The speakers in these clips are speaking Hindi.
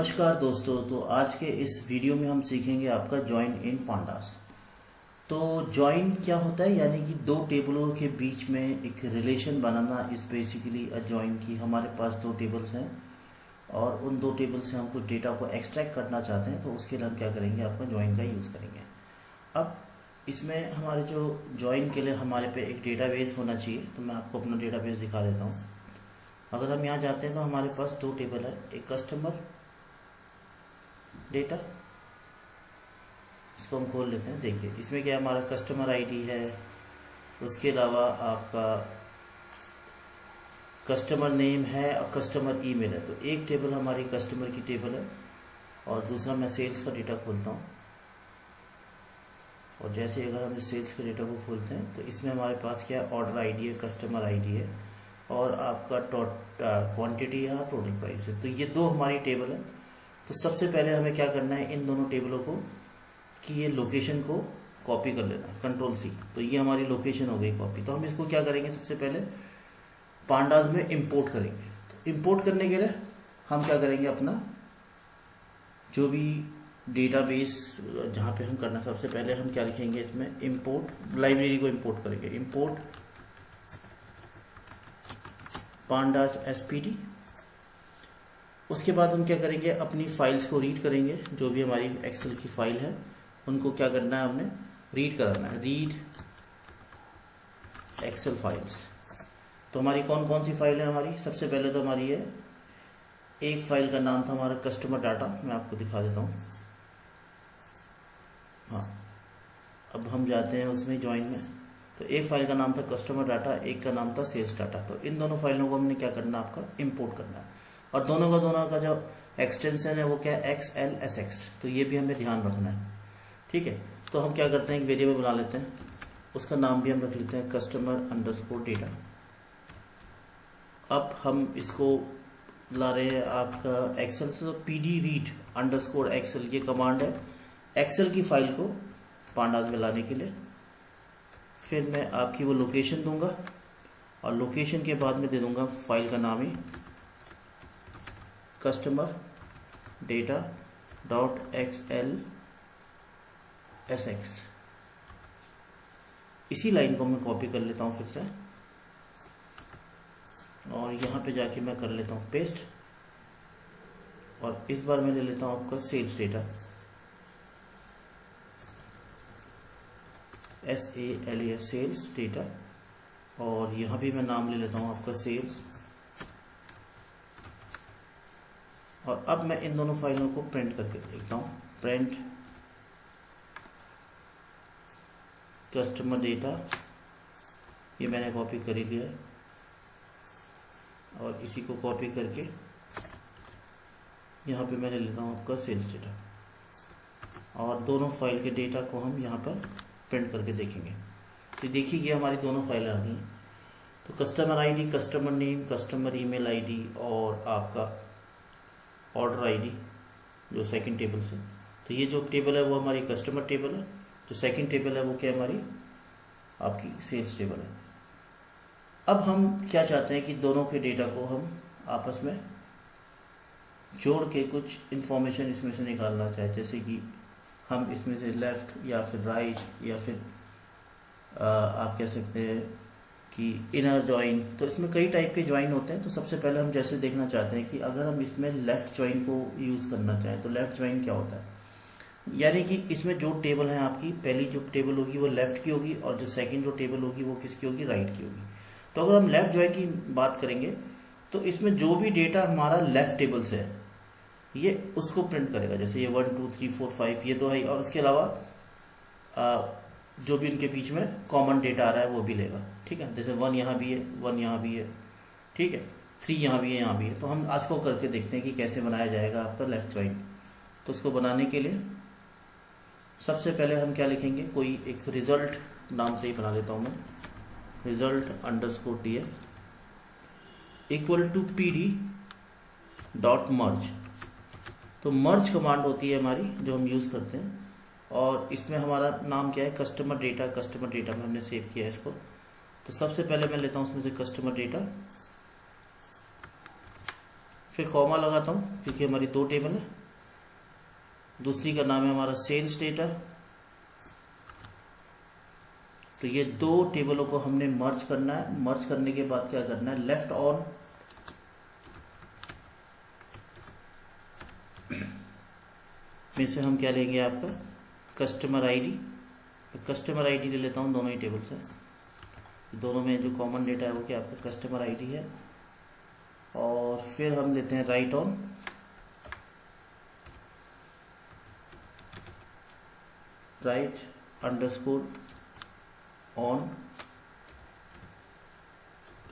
नमस्कार दोस्तों। तो आज के इस वीडियो में हम सीखेंगे आपका ज्वाइन इन पांडास। तो ज्वाइन क्या होता है, यानी कि दो टेबलों के बीच में एक रिलेशन बनाना इस बेसिकली अ ज्वाइन की। हमारे पास दो टेबल्स हैं और उन दो टेबल से हम कुछ डेटा को एक्सट्रैक्ट करना चाहते हैं, तो उसके लिए हम क्या करेंगे, आपका ज्वाइन का यूज़ करेंगे। अब इसमें हमारे जो ज्वाइन के लिए हमारे पे एक डेटाबेस होना चाहिए, तो मैं आपको अपना डेटाबेस दिखा देता हूँ। अगर हम यहाँ जाते हैं तो हमारे पास दो टेबल है, एक कस्टमर डेटा, इसको हम खोल लेते हैं। देखिए इसमें क्या हमारा कस्टमर आईडी है, उसके अलावा आपका कस्टमर नेम है और कस्टमर ईमेल है। तो एक टेबल हमारी कस्टमर की टेबल है और दूसरा मैं सेल्स का डेटा खोलता हूँ। और जैसे अगर हम सेल्स के डेटा को खोलते हैं तो इसमें हमारे पास क्या है, ऑर्डर आईडी है, कस्टमर आईडी है और आपका क्वांटिटी है, टोटल प्राइस है। तो ये दो हमारी टेबल है। तो सबसे पहले हमें क्या करना है, इन दोनों टेबलों को कि ये लोकेशन को कॉपी कर लेना है, कंट्रोल सी। तो ये हमारी लोकेशन हो गई कॉपी। तो हम इसको क्या करेंगे, सबसे पहले पांडास में इंपोर्ट करेंगे। तो इंपोर्ट करने के लिए हम क्या करेंगे, अपना जो भी डेटाबेस जहाँ पे हम करना, सबसे पहले हम क्या लिखेंगे इसमें, इंपोर्ट लाइब्रेरी को इंपोर्ट करेंगे, इंपोर्ट पांडास एसपीडी। उसके बाद हम क्या करेंगे, अपनी फाइल्स को रीड करेंगे। जो भी हमारी एक्सेल की फाइल है उनको क्या करना है, हमने रीड कराना है, रीड एक्सेल फाइल्स। तो हमारी कौन कौन सी फाइल है हमारी, सबसे पहले तो हमारी है एक फाइल का नाम था हमारा कस्टमर डाटा, मैं आपको दिखा देता हूँ। हाँ, अब हम जाते हैं उसमें ज्वाइन में। तो एक फाइल का नाम था कस्टमर डाटा, एक का नाम था सेल्स डाटा। तो इन दोनों फाइलों को हमने क्या करना, आपका इंपोर्ट करना है। और दोनों का जो एक्सटेंशन है वो क्या है, XLSX। तो ये भी हमें ध्यान रखना है, ठीक है। तो हम क्या करते हैं, एक वेरिएबल बना लेते हैं, उसका नाम भी हम रख लेते हैं कस्टमर _डेटा। अब हम इसको ला रहे हैं आपका एक्सेल से। तो PD रीड _एक्सेल ये कमांड है एक्सेल की फाइल को पांडास में लाने के लिए। फिर मैं आपकी वो लोकेशन दूंगा और लोकेशन के बाद में दे दूंगा फाइल का नाम ही कस्टमर डेटा .XLSX। इसी लाइन को मैं कॉपी कर लेता हूँ फिर से और यहाँ पे जाके मैं कर लेता हूँ पेस्ट। और इस बार मैं ले लेता हूँ आपका sales data, SALES sales data. और यहाँ भी मैं नाम ले लेता हूँ आपका सेल्स। और अब मैं इन दोनों फाइलों को प्रिंट करके देखता हूँ, प्रिंट कस्टमर डेटा, ये मैंने कॉपी कर ही लिया है। और इसी को कॉपी करके यहाँ पे मैं ले लेता हूँ आपका सेल्स डेटा। और दोनों फाइल के डेटा को हम यहाँ पर प्रिंट करके देखेंगे। तो देखिए ये हमारी दोनों फाइलें आ गई। तो customer ID, customer name, customer email ID और आपका ऑर्डर आईडी जो सेकंड टेबल से। तो ये जो टेबल है वो हमारी कस्टमर टेबल है, जो सेकंड टेबल है वो क्या है, हमारी आपकी सेल्स टेबल है। अब हम क्या चाहते हैं कि दोनों के डेटा को हम आपस में जोड़ के कुछ इंफॉर्मेशन इसमें से निकालना चाहे। जैसे कि हम इसमें से लेफ्ट या फिर राइट या फिर आप कह सकते हैं कि इनर ज्वाइन। तो इसमें कई टाइप के ज्वाइन होते हैं। तो सबसे पहले हम जैसे देखना चाहते हैं कि अगर हम इसमें लेफ्ट ज्वाइन को यूज़ करना चाहें तो लेफ्ट ज्वाइन क्या होता है, यानी कि इसमें जो टेबल है आपकी, पहली जो टेबल होगी वो लेफ्ट की होगी और जो सेकंड जो टेबल होगी वो किसकी होगी, राइट की होगी। तो अगर हम लेफ्ट ज्वाइन की बात करेंगे तो इसमें जो भी डेटा हमारा लेफ्ट टेबल से है ये उसको प्रिंट करेगा। जैसे ये 1 2 3 4 5 ये तो है, और उसके अलावा जो भी उनके बीच में कॉमन डेटा आ रहा है वो भी लेगा, ठीक है। जैसे 1 यहाँ भी है, 1 यहाँ भी है, ठीक है, 3 यहाँ भी है, यहाँ भी है। तो हम आज को करके देखते हैं कि कैसे बनाया जाएगा आपका लेफ्ट ज्वाइन। तो उसको बनाने के लिए सबसे पहले हम क्या लिखेंगे, कोई एक रिजल्ट नाम से ही बना लेता हूँ मैं, रिजल्ट _df = PD .merge। तो मर्ज कमांड होती है हमारी जो हम यूज़ करते हैं। और इसमें हमारा नाम क्या है, कस्टमर डेटा में हमने सेव किया है इसको। तो सबसे पहले मैं लेता हूँ उसमें से कस्टमर डेटा फिर कॉमा लगाता हूँ क्योंकि हमारी दो टेबल है। दूसरी का नाम है हमारा सेल्स डेटा। तो ये दो टेबलों को हमने मर्ज करना है। मर्ज करने के बाद क्या करना है, लेफ्ट ऑन में से हम क्या लेंगे, आपका कस्टमर आईडी। कस्टमर आईडी ले लेता हूँ दोनों ही टेबल से। दोनों में जो कॉमन डेटा है वो क्या आपका कस्टमर आईडी है। और फिर हम लेते हैं right on, right underscore on,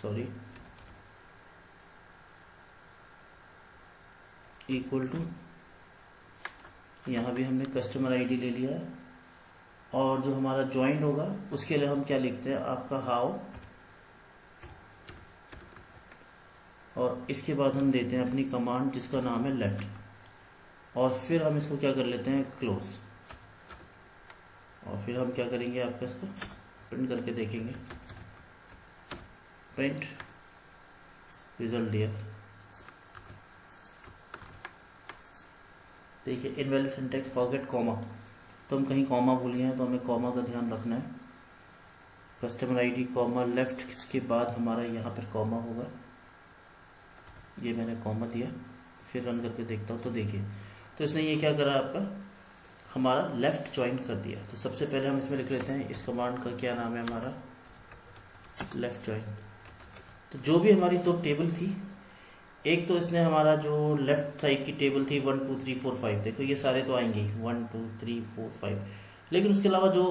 sorry, equal to, यहाँ भी हमने कस्टमर आईडी ले लिया है। और जो हमारा ज्वाइंट होगा उसके लिए हम क्या लिखते हैं, आपका हाउ, और इसके बाद हम देते हैं अपनी कमांड जिसका नाम है लेफ्ट। और फिर हम इसको क्या कर लेते हैं, क्लोज। और फिर हम क्या करेंगे, आपका इसको प्रिंट करके देखेंगे, प्रिंट रिजल्ट दिया। देखिए इनवैलिड सिंटैक्स फॉरगेट कॉमा, तो हम कहीं कॉमा भूल गए हैं तो हमें कॉमा का ध्यान रखना है। कस्टमर आईडी कॉमा लेफ्ट, इसके बाद हमारा यहाँ पर कॉमा होगा। ये मैंने कॉमा दिया, फिर रन करके देखता हूँ तो देखिए, तो इसने ये क्या करा, आपका हमारा लेफ्ट ज्वाइन कर दिया। तो सबसे पहले हम इसमें लिख लेते हैं, इस कमांड का क्या नाम है, हमारा लेफ्ट ज्वाइन। तो जो भी हमारी दो टेबल थी, एक तो इसने हमारा जो लेफ्ट साइड की टेबल थी 1 2 3 4 5, देखो ये सारे तो आएंगे 1 2 3 4 5, लेकिन उसके अलावा जो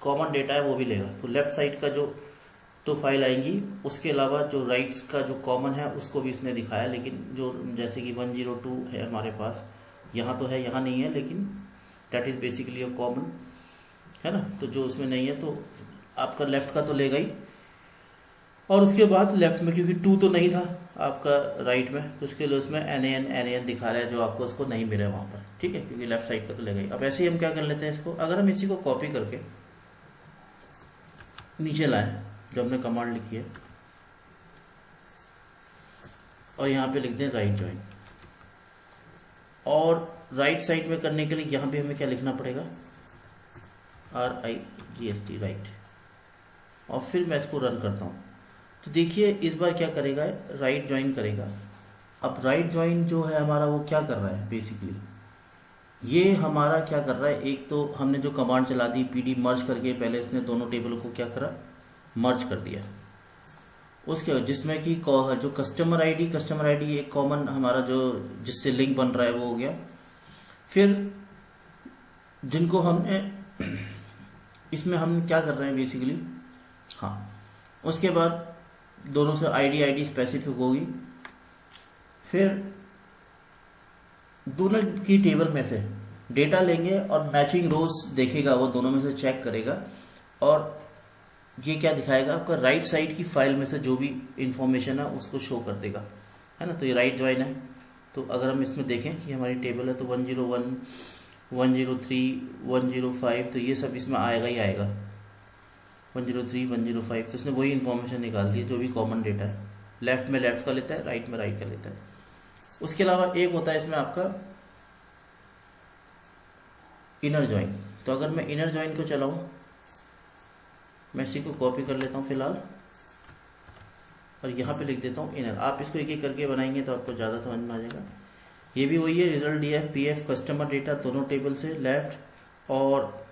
कॉमन डेटा है वो भी लेगा। तो लेफ्ट साइड का जो तो फाइल आएंगी, उसके अलावा जो राइट्स का जो कॉमन है उसको भी इसने दिखाया। लेकिन जो जैसे कि 102 है हमारे पास, यहाँ तो है, यहाँ नहीं है, लेकिन that is basically a common, है ना। तो जो उसमें नहीं है तो आपका लेफ्ट का तो लेगा ही। और उसके बाद लेफ्ट में क्योंकि 2 तो नहीं था आपका राइट में, तो उसके लिए उसमें NAN दिखा रहा है, जो आपको उसको नहीं मिला वहां पर, ठीक है, क्योंकि लेफ्ट साइड का तो लेगा ही। अब ऐसे ही हम क्या कर लेते हैं इसको, अगर हम इसी को कॉपी करके नीचे लाएं, जो हमने कमांड लिखी है, और यहाँ पे लिख दें राइट ज्वाइन। और राइट साइड में करने के लिए यहाँ भी हमें क्या लिखना पड़ेगा, RIGST राइट। और फिर मैं इसको रन करता हूँ तो देखिए इस बार क्या करेगा, राइट ज्वाइन करेगा। अब राइट ज्वाइन जो है हमारा वो क्या कर रहा है, बेसिकली ये हमारा क्या कर रहा है, एक तो हमने जो कमांड चला दी PD मर्ज करके, पहले इसने दोनों टेबलों को क्या करा, मर्ज कर दिया। उसके जिसमें कि जो कस्टमर आईडी एक कॉमन हमारा जो जिससे लिंक बन रहा है वो हो गया। फिर जिनको हमने इसमें हम क्या कर रहे हैं बेसिकली, हाँ, उसके बाद दोनों से आईडी स्पेसिफिक होगी। फिर दोनों की टेबल में से डेटा लेंगे और मैचिंग रोज देखेगा, वो दोनों में से चेक करेगा। और ये क्या दिखाएगा, आपका राइट साइड की फाइल में से जो भी इंफॉर्मेशन है उसको शो कर देगा, है ना। तो ये राइट ज्वाइन है। तो अगर हम इसमें देखें कि हमारी टेबल है तो 101 103 105, तो ये सब इसमें आएगा ही आएगा, 103 105। तो इसने वही इंफॉर्मेशन निकाल दी जो भी कॉमन डेटा है, लेफ्ट में लेफ्ट का लेता है, राइट में राइट का लेता है। उसके अलावा एक होता है इसमें आपका इनर ज्वाइन। तो अगर मैं इनर ज्वाइन को चलाऊं, मैं इसी को कॉपी कर लेता हूं फिलहाल, और यहाँ पे लिख देता हूँ इनर। आप इसको एक एक करके बनाएंगे तो आपको ज़्यादा समझ में आ जाएगा। ये भी वही है, रिजल्ट दिया है PF कस्टमर डेटा दोनों टेबल से लेफ्ट, और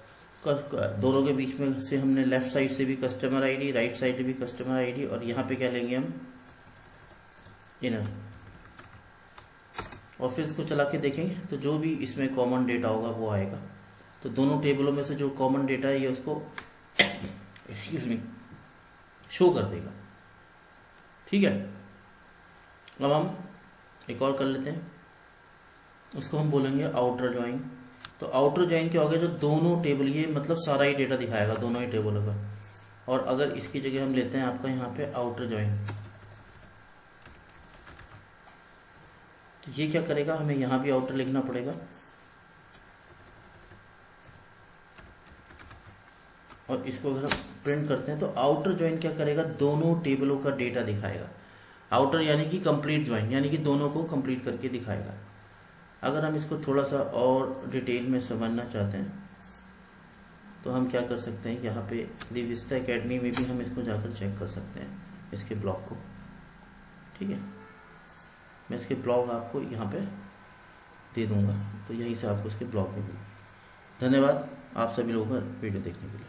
दोनों के बीच में से हमने लेफ्ट साइड से भी कस्टमर आईडी, राइट साइड से भी कस्टमर आईडी, और यहाँ पे क्या लेंगे हम, इनर। और फिर इसको चला के देखेंगे तो जो भी इसमें कॉमन डेटा होगा वो आएगा। तो दोनों टेबलों में से जो कॉमन डेटा है ये उसको एक्सक्यूज मी शो कर देगा, ठीक है। अब हम एक और कर लेते हैं, उसको हम बोलेंगे आउटर ज्वाइन। तो आउटर ज्वाइन क्या हो गया, जो दोनों टेबल, ये मतलब सारा ही डेटा दिखाएगा दोनों ही टेबलों का। और अगर इसकी जगह हम लेते हैं आपका यहाँ पे आउटर ज्वाइन, तो ये क्या करेगा, हमें यहाँ भी आउटर लिखना पड़ेगा। और इसको अगर हम प्रिंट करते हैं तो आउटर ज्वाइन क्या करेगा, दोनों टेबलों का डेटा दिखाएगा। आउटर यानी कि कंप्लीट ज्वाइन, यानी कि दोनों को कंप्लीट करके दिखाएगा। अगर हम इसको थोड़ा सा और डिटेल में समझना चाहते हैं तो हम क्या कर सकते हैं, यहाँ पे दी विस्टा एकेडमी में भी हम इसको जाकर चेक कर सकते हैं इसके ब्लॉग को। ठीक है, मैं इसके ब्लॉग आपको यहाँ पे दे दूंगा, तो यहीं से आपको इसके ब्लॉग में मिलेगा। धन्यवाद आप सभी लोगों का वीडियो देखने के लिए।